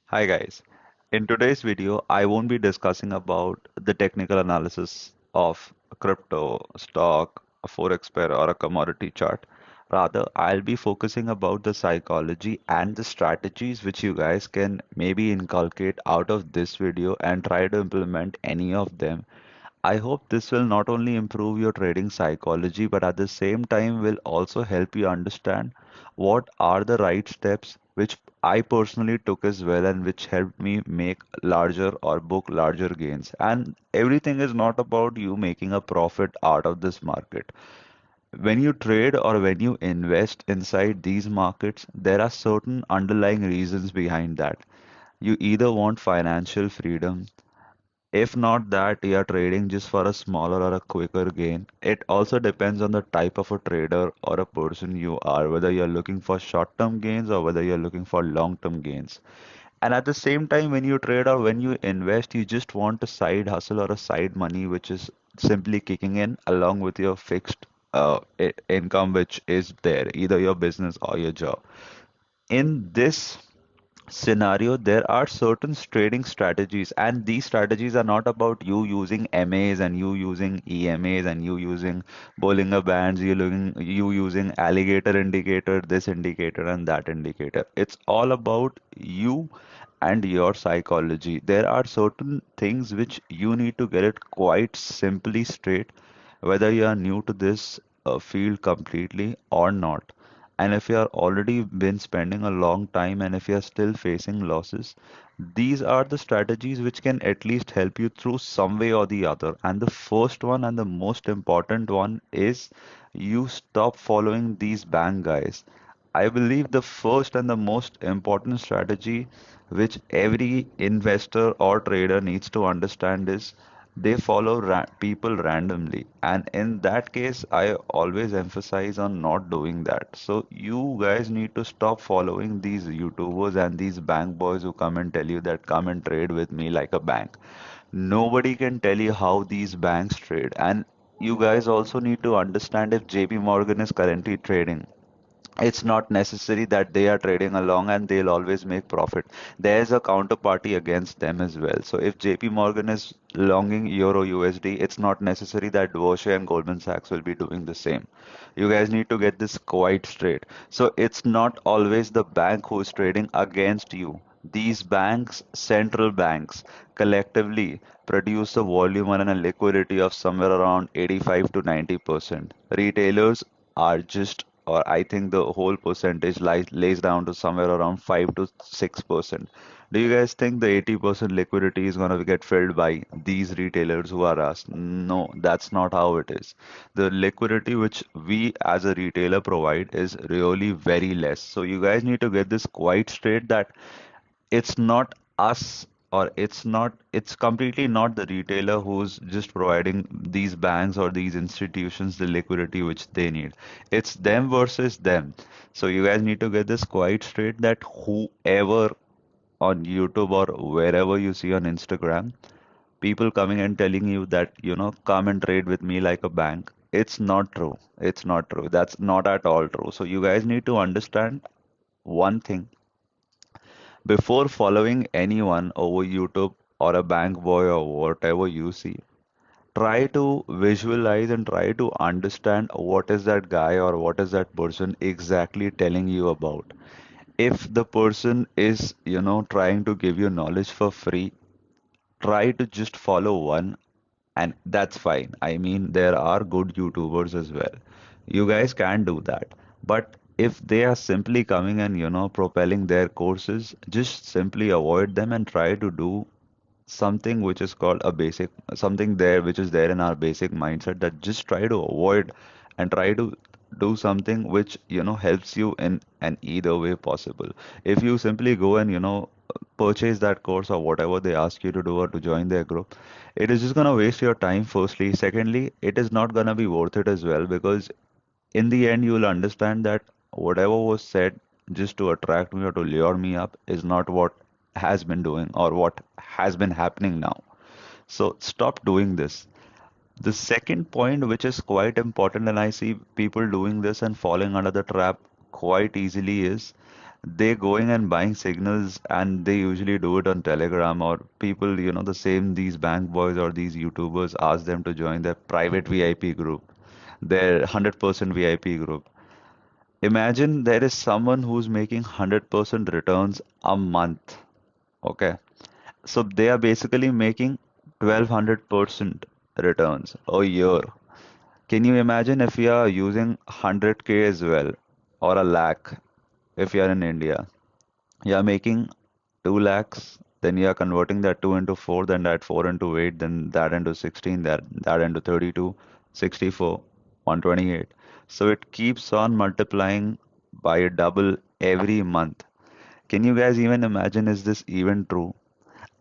Hi guys. In today's video, I won't be discussing about the technical analysis of a crypto, a stock, a forex pair, or a commodity chart. Rather, I'll be focusing about the psychology and the strategies which you guys can maybe inculcate out of this video and try to implement any of them. I hope this will not only improve your trading psychology, but at the same time will also help you understand what are the right steps which I personally took as well and which helped me make larger or book larger gains. And everything is not about you making a profit out of this market. When you trade or when you invest inside these markets, there are certain underlying reasons behind that. You either want financial freedom, if not that, you are trading just for a smaller or a quicker gain. It also depends on the type of a trader or a person you are, whether you're looking for short-term gains or whether you're looking for long-term gains. And at the same time, when you trade or when you invest, you just want a side hustle or a side money, which is simply kicking in along with your fixed income, which is there, either your business or your job. In this scenario, there are certain trading strategies, and these strategies are not about you using MAs and you using EMAs and you using Bollinger Bands, you using alligator indicator, this indicator and that indicator. It's all about you and your psychology. There are certain things which you need to get it quite simply straight, whether you are new to this field completely or not. And if you are already been spending a long time and if you are still facing losses, these are the strategies which can at least help you through some way or the other. And the first one and the most important one is you stop following these bank guys. I believe the first and the most important strategy which every investor or trader needs to understand is they follow people randomly. And in that case, I always emphasize on not doing that. So you guys need to stop following these YouTubers and these bank boys who come and tell you that come and trade with me like a bank. Nobody can tell you how these banks trade. And you guys also need to understand if JP Morgan is currently trading, it's not necessary that they are trading along and they'll always make profit. There's a counterparty against them as well. So if JP Morgan is longing Euro USD, it's not necessary that Deutsche and Goldman Sachs will be doing the same. You guys need to get this quite straight. So it's not always the bank who is trading against you. These banks, central banks, collectively produce a volume and a liquidity of somewhere around 85 to 90%. Retailers are just, or I think the whole percentage lays down to somewhere around 5 to 6%. Do you guys think the 80% liquidity is going to get filled by these retailers who are us? No, that's not how it is. The liquidity which we as a retailer provide is really very less. So you guys need to get this quite straight that it's not us, or it's completely not the retailer who's just providing these banks or these institutions the liquidity which they need. It's them versus them. So you guys need to get this quite straight that whoever on YouTube or wherever you see on Instagram, people coming and telling you that, come and trade with me like a bank. It's not true. It's not true. That's not at all true. So you guys need to understand one thing. Before following anyone over YouTube or a bank boy or whatever you see, try to visualize and try to understand what is that guy or what is that person exactly telling you about. If the person is, trying to give you knowledge for free, try to just follow one, and that's fine. I mean, there are good YouTubers as well. You guys can do that. But if they are simply coming and, propelling their courses, just simply avoid them and try to do something which is called a basic, something there which is there in our basic mindset, that just try to avoid and try to do something which, helps you in an either way possible. If you simply go and, purchase that course or whatever they ask you to do or to join their group, it is just going to waste your time, firstly. Secondly, it is not going to be worth it as well, because in the end, you will understand that whatever was said just to attract me or to lure me up is not what has been doing or what has been happening now. So stop doing this. The second point, which is quite important, and I see people doing this and falling under the trap quite easily, is They going and buying signals, and they usually do it on Telegram, or people, the same, these bank boys or these YouTubers ask them to join their private VIP group, their 100% VIP group. Imagine there is someone who's making 100% returns a month. Okay. So they are basically making 1200% returns a year. Can you imagine if you are using 100K as well, or a lakh if you are in India? You are making 2 lakhs, then you are converting that 2 into 4, then that 4 into 8, then that into 16, that into 32, 64, 128. So it keeps on multiplying by a double every month. Can you guys even imagine, is this even true?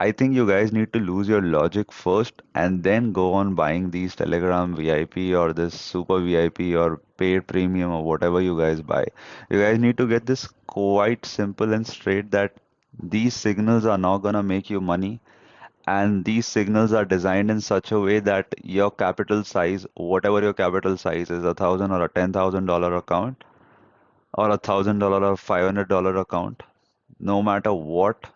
I think you guys need to lose your logic first and then go on buying these Telegram VIP or this Super VIP or paid premium or whatever you guys buy. You guys need to get this quite simple and straight that these signals are not gonna make you money, and these signals are designed in such a way that your capital size, whatever your capital size is, $1,000 or a $10,000 account or $1,000 or $500 account, no matter what,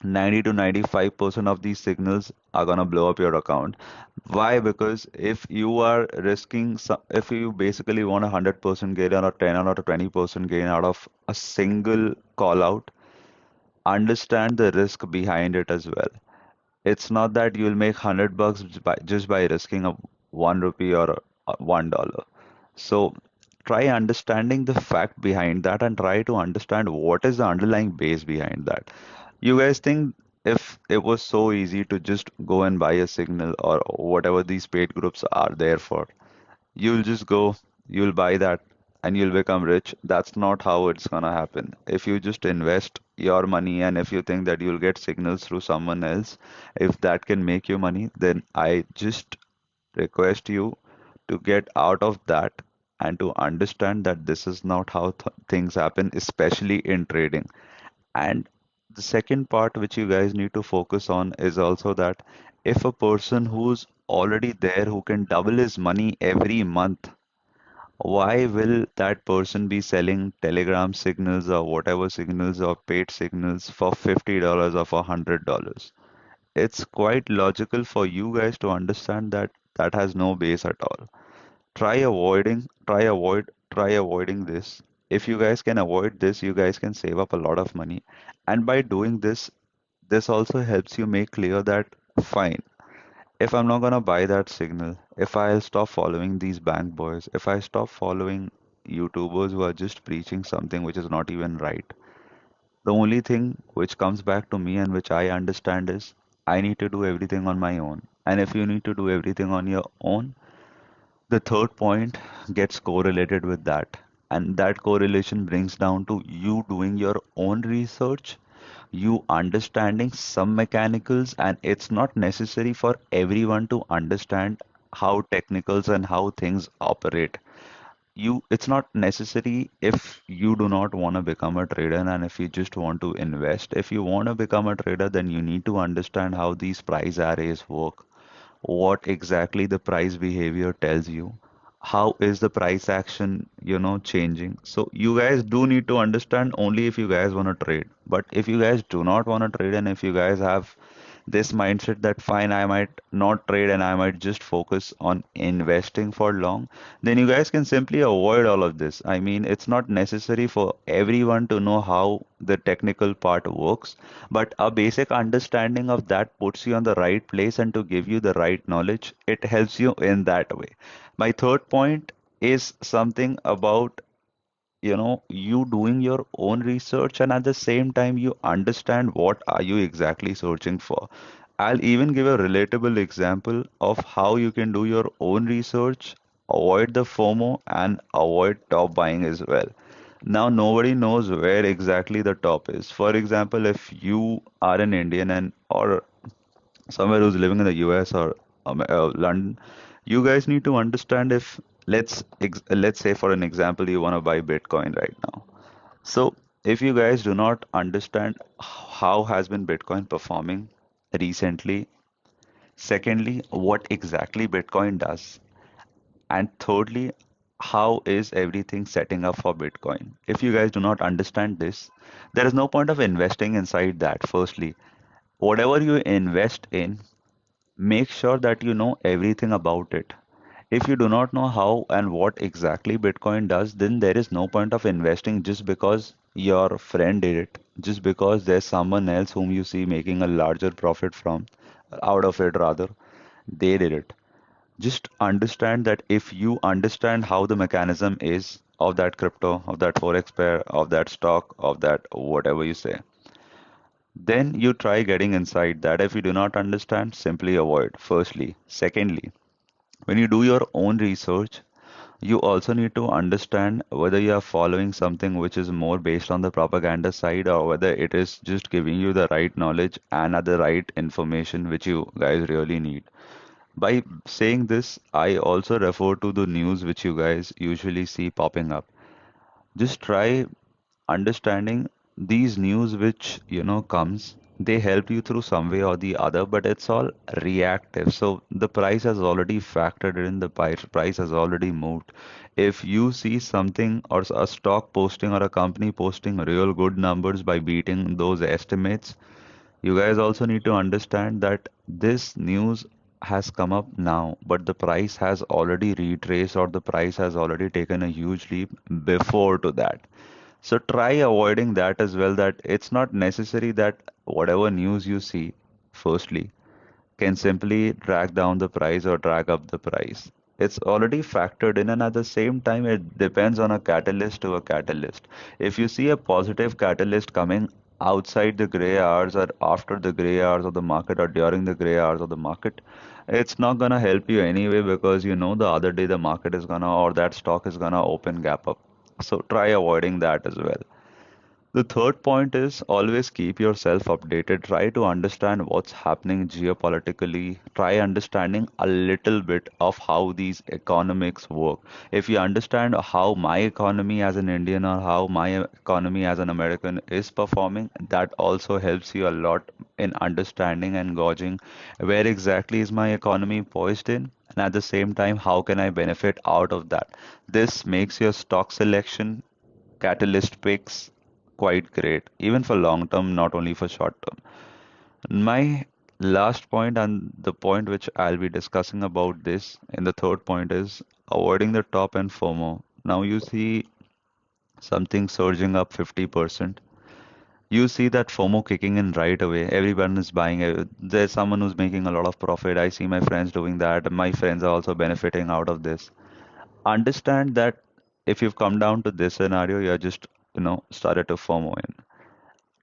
90 to 95% of these signals are gonna blow up your account. Why? Because if you are risking, if you basically want a 100% gain or a 10 or a 20% gain out of a single call out, understand the risk behind it as well. It's not that you'll make 100 bucks just by risking a 1 rupee or a $1. So try understanding the fact behind that and try to understand what is the underlying base behind that. You guys think if it was so easy to just go and buy a signal or whatever these paid groups are there for, you'll just go, you'll buy that, and you'll become rich. That's not how it's gonna happen. If you just invest your money and if you think that you'll get signals through someone else, if that can make you money, then I just request you to get out of that and to understand that this is not how things happen, especially in trading. And the second part which you guys need to focus on is also that if a person who's already there who can double his money every month, why will that person be selling Telegram signals or whatever signals or paid signals for $50 or for $100? It's quite logical for you guys to understand that that has no base at all. Try avoiding this. If you guys can avoid this, you guys can save up a lot of money. And by doing this, this also helps you make clear that fine, if I'm not gonna buy that signal, if I'll stop following these bank boys, if I stop following YouTubers who are just preaching something which is not even right, the only thing which comes back to me and which I understand is I need to do everything on my own. And if you need to do everything on your own, the third point gets correlated with that. And that correlation brings down to you doing your own research, you understanding some mechanicals, and it's not necessary for everyone to understand how technicals and how things operate. It's not necessary if you do not want to become a trader and if you just want to invest. If you want to become a trader, then you need to understand how these price arrays work, what exactly the price behavior tells you, how is the price action, changing. So you guys do need to understand only if you guys want to trade. But if you guys do not want to trade and if you guys have this mindset that fine, I might not trade and I might just focus on investing for long, then you guys can simply avoid all of this. I mean, it's not necessary for everyone to know how the technical part works, but a basic understanding of that puts you on the right place, and to give you the right knowledge, it helps you in that way. My third point is something about you doing your own research, and at the same time you understand what are you exactly searching for. I'll even give a relatable example of how you can do your own research, avoid the FOMO, and avoid top buying as well. Now nobody knows where exactly the top is. For example, if you are an Indian and or somewhere who's living in the US or London, you guys need to understand if let's say for an example you want to buy Bitcoin right now. So if you guys do not understand how has been Bitcoin performing recently, secondly, what exactly Bitcoin does, and thirdly, how is everything setting up for Bitcoin. If you guys do not understand this, there is no point of investing inside that. Firstly, whatever you invest in, make sure that you know everything about it. If you do not know how and what exactly Bitcoin does, then there is no point of investing just because your friend did it, just because there's someone else whom you see making a larger profit from, out of it rather, they did it. Just understand that if you understand how the mechanism is of that crypto, of that forex pair, of that stock, of that whatever you say, then you try getting inside that. If you do not understand, simply avoid, firstly. Secondly, when you do your own research, you also need to understand whether you are following something which is more based on the propaganda side or whether it is just giving you the right knowledge and the right information which you guys really need. By saying this, I also refer to the news which you guys usually see popping up. Just try understanding these news which comes. They help you through some way or the other, but it's all reactive. So the price has already factored in, the price has already moved. If you see something or a stock posting or a company posting real good numbers by beating those estimates, you guys also need to understand that this news has come up now, but the price has already retraced or the price has already taken a huge leap before to that. So try avoiding that as well, that it's not necessary that whatever news you see, firstly, can simply drag down the price or drag up the price. It's already factored in, and at the same time, it depends on a catalyst to a catalyst. If you see a positive catalyst coming outside the gray hours or after the gray hours of the market or during the gray hours of the market, it's not gonna help you anyway because you know the other day the market is gonna or that stock is gonna open gap up. So try avoiding that as well. The third point is always keep yourself updated. Try to understand what's happening geopolitically. Try understanding a little bit of how these economics work. If you understand how my economy as an Indian or how my economy as an American is performing, that also helps you a lot in understanding and gauging where exactly is my economy poised in. And at the same time, how can I benefit out of that? This makes your stock selection catalyst picks quite great, even for long term, not only for short term. My last point and the point which I'll be discussing about this in the third point is avoiding the top and FOMO. Now you see something surging up 50%. You see that FOMO kicking in right away. Everyone is buying it. There's someone who's making a lot of profit. I see my friends doing that. My friends are also benefiting out of this. Understand that if you've come down to this scenario, you're just, started to FOMO in.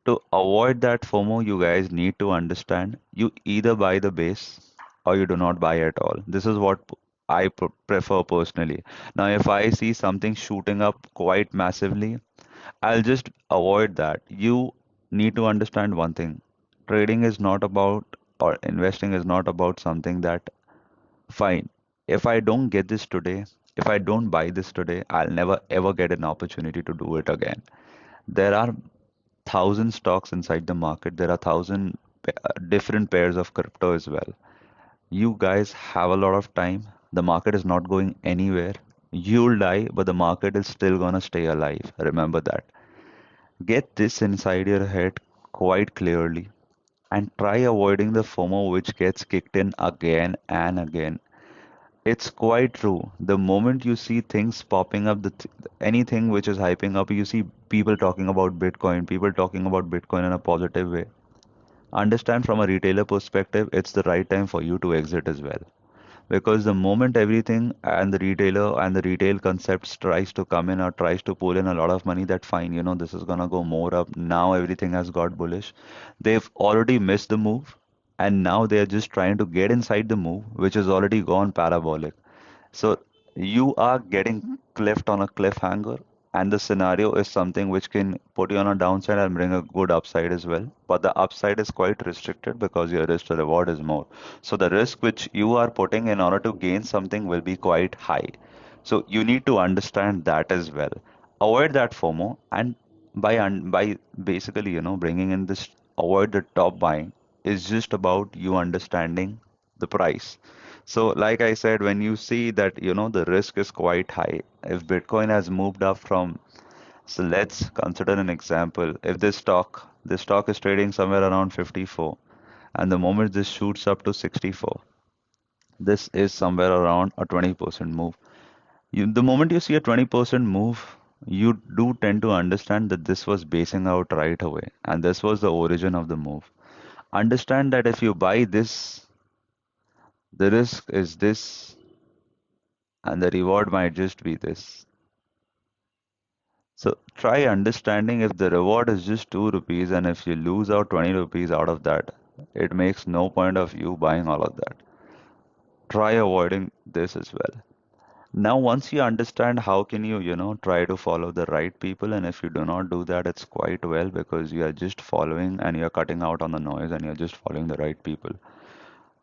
To avoid that FOMO, you guys need to understand you either buy the base or you do not buy at all. This is what I prefer personally. Now, if I see something shooting up quite massively, I'll just avoid that. You need to understand one thing. Trading is not about, or investing is not about something that, fine, if I don't get this today, if I don't buy this today, I'll never ever get an opportunity to do it again. There are thousand stocks inside the market. There are thousand different pairs of crypto as well. You guys have a lot of time. The market is not going anywhere. You'll die, but the market is still gonna stay alive. Remember that. Get this inside your head quite clearly and try avoiding the FOMO which gets kicked in again and again. It's quite true. The moment you see things popping up, anything which is hyping up, you see people talking about Bitcoin, people talking about Bitcoin in a positive way. Understand from a retailer perspective, it's the right time for you to exit as well. Because the moment everything and the retailer and the retail concepts tries to come in or tries to pull in a lot of money, that fine, this is gonna go more up. Now everything has got bullish. They've already missed the move, and now they're just trying to get inside the move, which has already gone parabolic. So you are getting left on a cliffhanger, and the scenario is something which can put you on a downside and bring a good upside as well. But the upside is quite restricted because your risk to reward is more. So the risk which you are putting in order to gain something will be quite high. So you need to understand that as well. Avoid that FOMO, and by basically bringing in this avoid the top buying is just about you understanding the price. So, like I said, when you see that, the risk is quite high, if Bitcoin has moved up from, so let's consider an example. If this stock is trading somewhere around 54, and the moment this shoots up to 64, this is somewhere around a 20% move. The moment you see a 20% move, you do tend to understand that this was basing out right away, and this was the origin of the move. Understand that if you buy this, the risk is this, and the reward might just be this. So try understanding if the reward is just 2 rupees, and if you lose out 20 rupees out of that, it makes no point of you buying all of that. Try avoiding this as well. Now, once you understand how can you, try to follow the right people, and if you do not do that, it's quite well because you are just following and you're cutting out on the noise and you're just following the right people.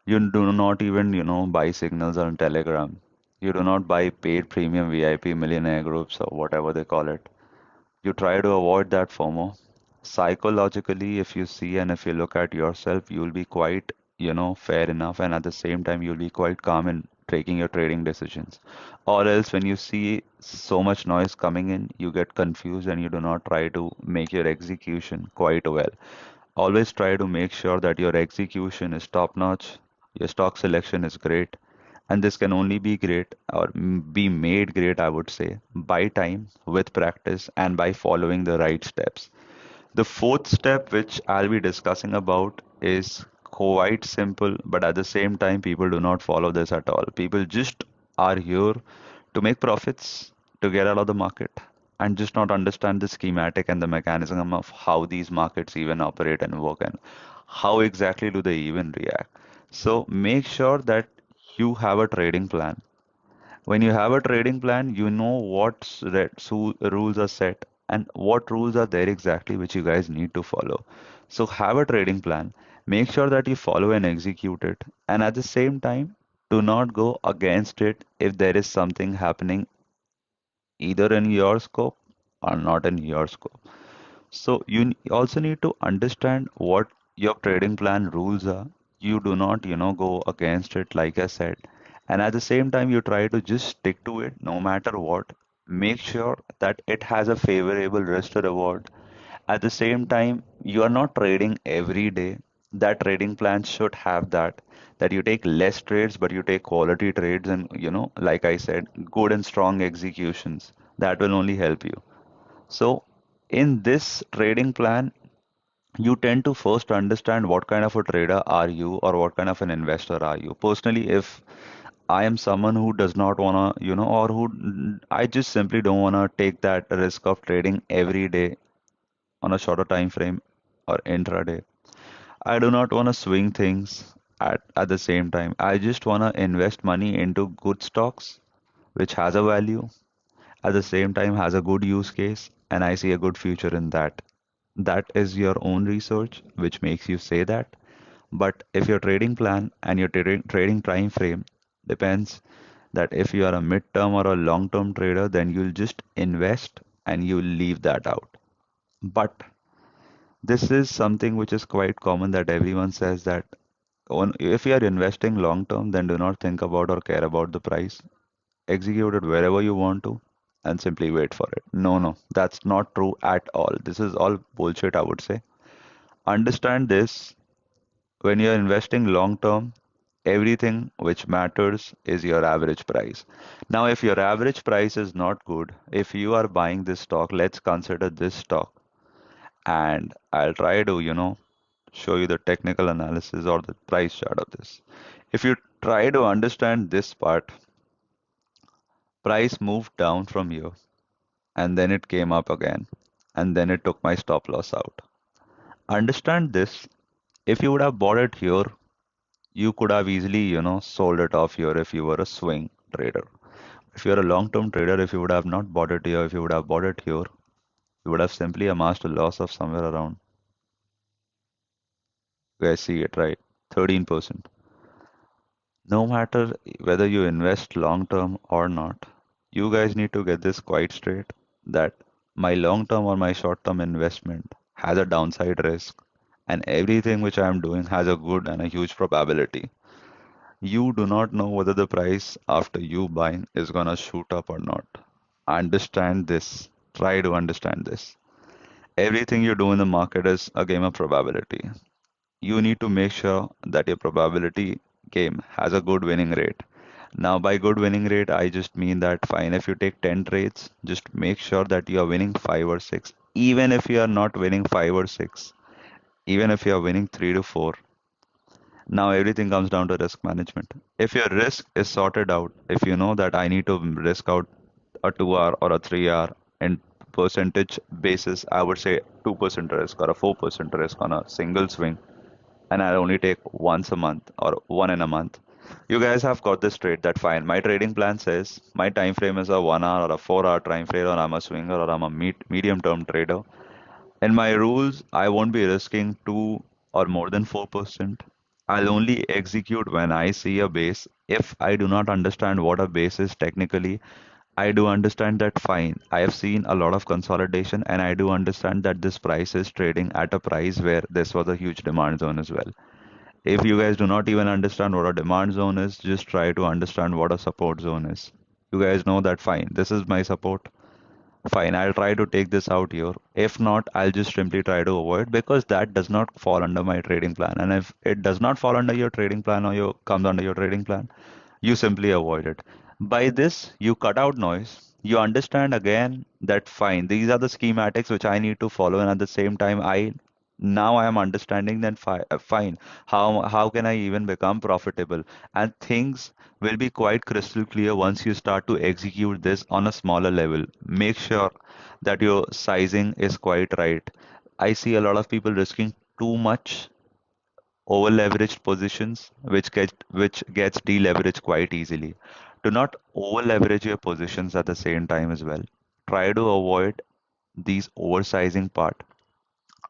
You do not even, buy signals on Telegram. You do not buy paid premium VIP millionaire groups or whatever they call it. You try to avoid that FOMO. Psychologically, if you see and if you look at yourself, you'll be quite, fair enough, and at the same time, you'll be quite calm in taking your trading decisions. Or else, when you see so much noise coming in, you get confused and you do not try to make your execution quite well. Always try to make sure that your execution is top notch, your stock selection is great, and this can only be great or be made great, I would say, by time, with practice, and by following the right steps. The fourth step, which I'll be discussing about, is quite simple, but at the same time, people do not follow this at all. People just are here to make profits, to get out of the market, and just not understand the schematic and the mechanism of how these markets even operate and work and how exactly do they even react. So make sure that you have a trading plan. When you have a trading plan, you know rules are set and what rules are there exactly which you guys need to follow. So have a trading plan. Make sure that you follow and execute it. And at the same time, do not go against it if there is something happening either in your scope or not in your scope. So you also need to understand what your trading plan rules are. You do not, go against it, like I said. And at the same time, you try to just stick to it no matter what. Make sure that it has a favorable risk to reward. At the same time, you are not trading every day. That trading plan should have that you take less trades, but you take quality trades and, like I said, good and strong executions. That will only help you. So, in this trading plan, you tend to first understand what kind of a trader are you or what kind of an investor are you. Personally, if I am someone who does not wanna, or who I just simply don't wanna take that risk of trading every day on a shorter time frame or intraday. I do not wanna swing things at the same time. I just wanna invest money into good stocks which has a value at the same time has a good use case and I see a good future in that. That is your own research which makes you say that. But if your trading plan and your trading time frame depends that if you are a mid-term or a long-term trader, then you'll just invest and you'll leave that out. But this is something which is quite common that everyone says that if you are investing long term, then do not think about or care about the price. Execute it wherever you want to and simply wait for it. No, no, that's not true at all. This is all bullshit, I would say. Understand this when you're investing long term, everything which matters is your average price. Now, if your average price is not good, if you are buying this stock, let's consider this stock and I'll try to, show you the technical analysis or the price chart of this. If you try to understand this part, price moved down from here and then it came up again and then it took my stop loss out. Understand this. If you would have bought it here, you could have easily, sold it off here if you were a swing trader. If you're a long-term trader, if you would have not bought it here, if you would have bought it here, you would have simply amassed a loss of somewhere around, you guys see it, right? 13%. No matter whether you invest long-term or not, you guys need to get this quite straight that my long-term or my short-term investment has a downside risk and everything which I am doing has a good and a huge probability. You do not know whether the price after you buying is gonna shoot up or not. Understand this. Try to understand this. Everything you do in the market is a game of probability. You need to make sure that your probability game has a good winning rate. Now, by good winning rate, I just mean that fine, if you take 10 trades, just make sure that you are winning 5 or 6. Even if you are not winning 5 or 6, even if you are winning 3 to 4, now everything comes down to risk management. If your risk is sorted out, if you know that I need to risk out a 2 hour or a 3 hour in percentage basis, I would say 2% risk or a 4% risk on a single swing, and I only take once a month or one in a month. You guys have got this trade that fine. My trading plan says my time frame is a 1 hour or a 4 hour time frame, or I'm a swinger or I'm a medium term trader. In my rules, I won't be risking 2 or more than 4%. I'll only execute when I see a base. If I do not understand what a base is technically, I do understand that fine. I have seen a lot of consolidation and I do understand that this price is trading at a price where this was a huge demand zone as well. If you guys do not even understand what a demand zone is, just try to understand what a support zone is. You guys know that fine. This is my support. Fine, I'll try to take this out here. If not, I'll just simply try to avoid because that does not fall under my trading plan. And if it does not fall under your trading plan or your comes under your trading plan, you simply avoid it. By this, you cut out noise. You understand again that fine, these are the schematics which I need to follow, and at the same time, I am understanding that fine. How can I even become profitable? And things will be quite crystal clear once you start to execute this on a smaller level. Make sure that your sizing is quite right. I see a lot of people risking too much over leveraged positions which gets deleveraged quite easily. Do not over leverage your positions at the same time as well. Try to avoid these oversizing part.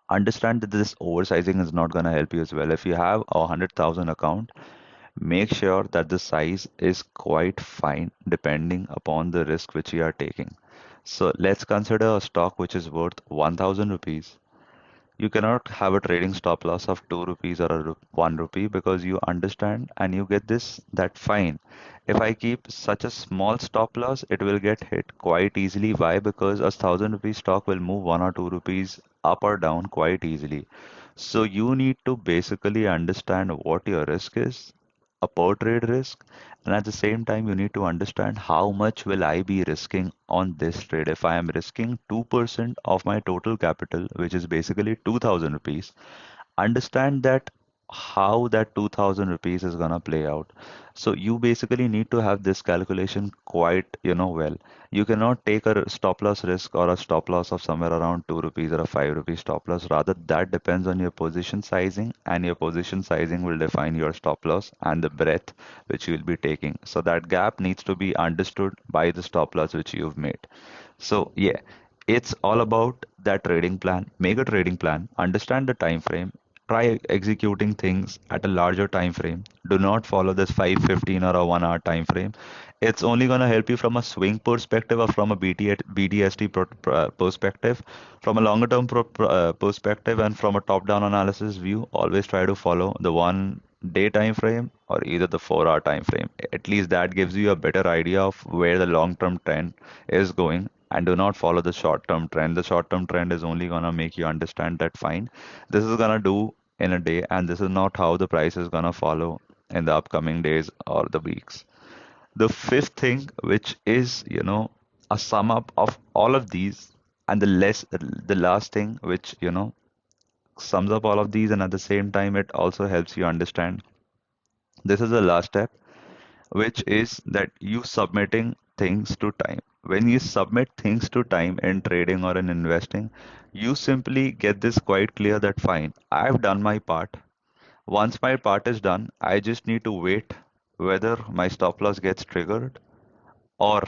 Understand that this oversizing is not going to help you as well. If you have a 100,000 account, make sure that the size is quite fine depending upon the risk which you are taking. So let's consider a stock which is worth 1000 rupees. You cannot have a trading stop loss of 2 rupees or 1 rupee because you understand and you get this that fine. If I keep such a small stop loss, it will get hit quite easily. Why? Because a 1000 rupee stock will move 1 or 2 rupees up or down quite easily. So you need to basically understand what your risk is, a per trade risk, and at the same time you need to understand how much will I be risking on this trade. If I am risking 2% of my total capital, which is basically 2000 rupees, understand that how that 2000 rupees is gonna play out. So you basically need to have this calculation quite, well. You cannot take a stop loss risk or a stop loss of somewhere around 2 rupees or a 5 rupee stop loss. Rather, that depends on your position sizing, and your position sizing will define your stop loss and the breadth which you will be taking. So that gap needs to be understood by the stop loss which you've made. So yeah, it's all about that trading plan. Make a trading plan, understand the time frame, try executing things at a larger time frame. Do not follow this 5, 15 or a 1 hour time frame. It's only going to help you from a swing perspective or from a BDST perspective. From a longer term perspective and from a top down analysis view, always try to follow the 1 day time frame or either the 4 hour time frame. At least that gives you a better idea of where the long term trend is going, and do not follow the short term trend. The short term trend is only going to make you understand that fine, this is going to do in a day, and this is not how the price is going to follow in the upcoming days or the weeks. The fifth thing, which is, a sum up of all of these, and the last thing, which, sums up all of these, and at the same time, it also helps you understand. This is the last step, which is that you submitting things to time. When you submit things to time in trading or in investing, you simply get this quite clear that fine, I've done my part. Once my part is done, I just need to wait whether my stop loss gets triggered or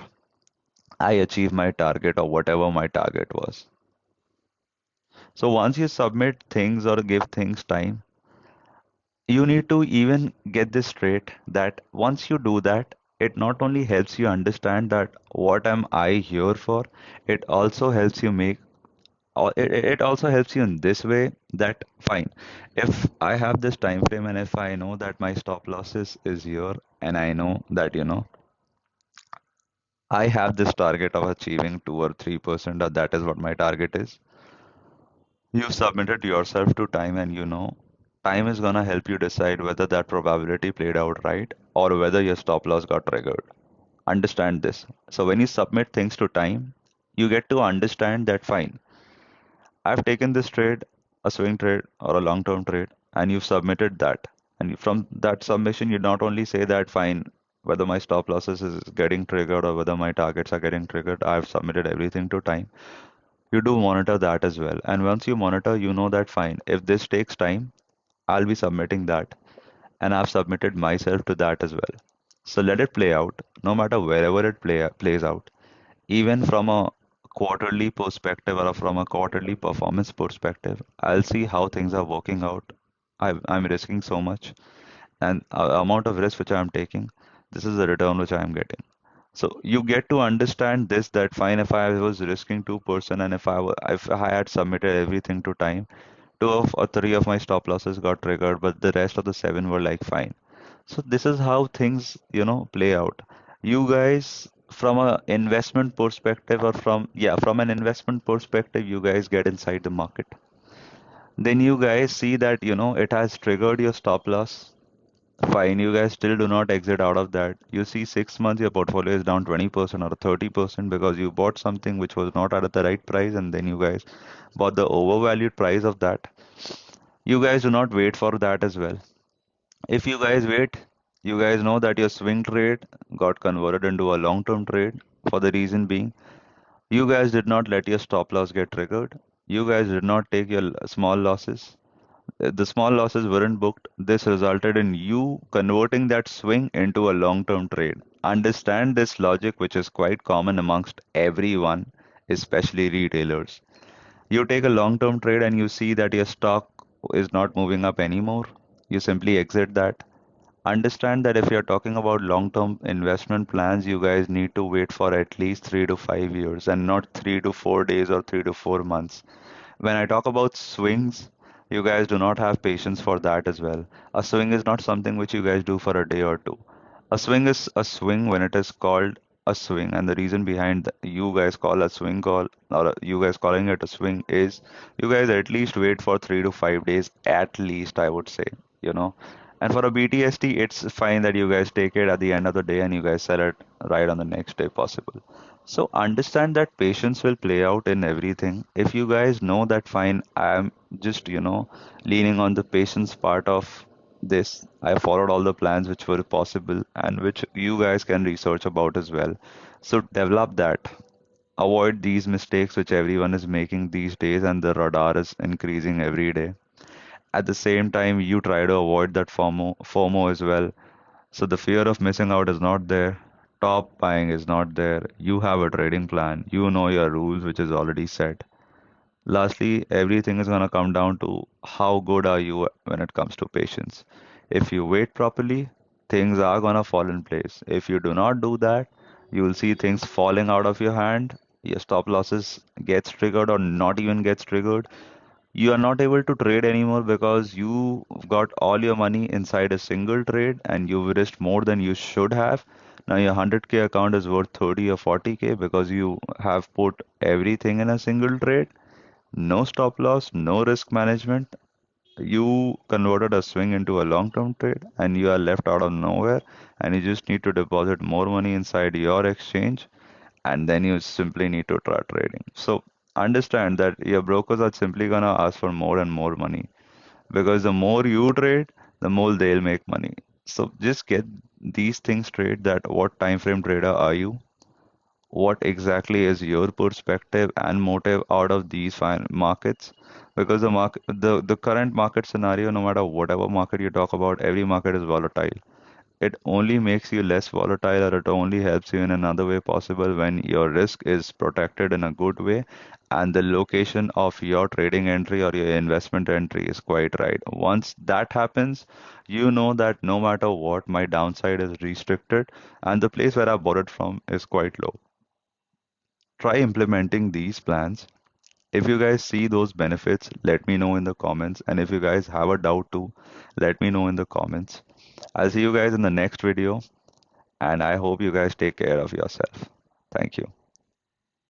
I achieve my target or whatever my target was. So once you submit things or give things time, you need to even get this straight that once you do that, it not only helps you understand that what am I here for, it also helps you make It also helps you in this way that fine, if I have this time frame and if I know that my stop losses is here and I know that I have this target of achieving 2 or 3%, or that is what my target is. You submitted yourself to time, and time is gonna help you decide whether that probability played out right or whether your stop loss got triggered. Understand this. So when you submit things to time, you get to understand that fine, I've taken this trade, a swing trade or a long-term trade, and you've submitted that. And from that submission, you not only say that fine, whether my stop losses is getting triggered or whether my targets are getting triggered, I've submitted everything to time. You do monitor that as well. And once you monitor, you know that fine, if this takes time, I'll be submitting that. And I've submitted myself to that as well. So let it play out, no matter wherever it plays out. Even from a quarterly perspective or from a quarterly performance perspective, I'll see how things are working out. I'm risking so much, and amount of risk which I'm taking, this is the return which I'm getting. So you get to understand this that fine, if I was risking 2% and if I had submitted everything to time, two of or three of my stop losses got triggered, but the rest of the seven were like fine. So this is how things, play out. You guys, from a investment perspective or from an investment perspective, you guys get inside the market. Then you guys see that, it has triggered your stop loss. Fine, you guys still do not exit out of that. You see 6 months your portfolio is down 20% or 30% because you bought something which was not at the right price and then you guys bought the overvalued price of that. You guys do not wait for that as well. If you guys wait, you guys know that your swing trade got converted into a long-term trade for the reason being you guys did not let your stop loss get triggered. You guys did not take your small losses. The small losses weren't booked. This resulted in you converting that swing into a long-term trade. Understand this logic, which is quite common amongst everyone, especially retailers. You take a long-term trade and you see that your stock is not moving up anymore. You simply exit that. Understand that if you're talking about long-term investment plans, you guys need to wait for at least 3 to 5 years and not 3 to 4 days or 3 to 4 months. When I talk about swings, you guys do not have patience for that as well. A swing is not something which you guys do for a day or two. A swing is a swing when it is called a swing, and the reason behind you guys call a swing call or you guys calling it a swing is you guys at least wait for 3 to 5 days at least, I would say, you know. And for a BTST, it's fine that you guys take it at the end of the day and you guys sell it right on the next day possible. So understand that patience will play out in everything. If you guys know that fine, I'm just, leaning on the patience part of this. I followed all the plans which were possible and which you guys can research about as well. So develop that. Avoid these mistakes which everyone is making these days and the radar is increasing every day. At the same time, you try to avoid that FOMO as well. So the fear of missing out is not there. Top buying is not there. You have a trading plan. You know your rules, which is already set. Lastly, everything is going to come down to how good are you when it comes to patience. If you wait properly, things are going to fall in place. If you do not do that, you will see things falling out of your hand. Your stop losses gets triggered or not even gets triggered. You are not able to trade anymore because you got all your money inside a single trade and you've risked more than you should have. Now your 100K account is worth 30 or 40K because you have put everything in a single trade. No stop loss, no risk management. You converted a swing into a long-term trade and you are left out of nowhere and you just need to deposit more money inside your exchange and then you simply need to try trading. So understand that your brokers are simply gonna ask for more and more money because the more you trade, the more they'll make money. So just get these things straight that what time frame trader are you? What exactly is your perspective and motive out of these markets? Because the current market scenario, no matter whatever market you talk about, every market is volatile. It only makes you less volatile, or it only helps you in another way possible when your risk is protected in a good way and the location of your trading entry or your investment entry is quite right. Once that happens, you know that no matter what, my downside is restricted and the place where I bought it from is quite low. Try implementing these plans If you guys see those benefits, let me know in the comments. And if you guys have a doubt too, let me know in the comments. I'll see you guys in the next video, and I hope you guys take care of yourself. Thank you.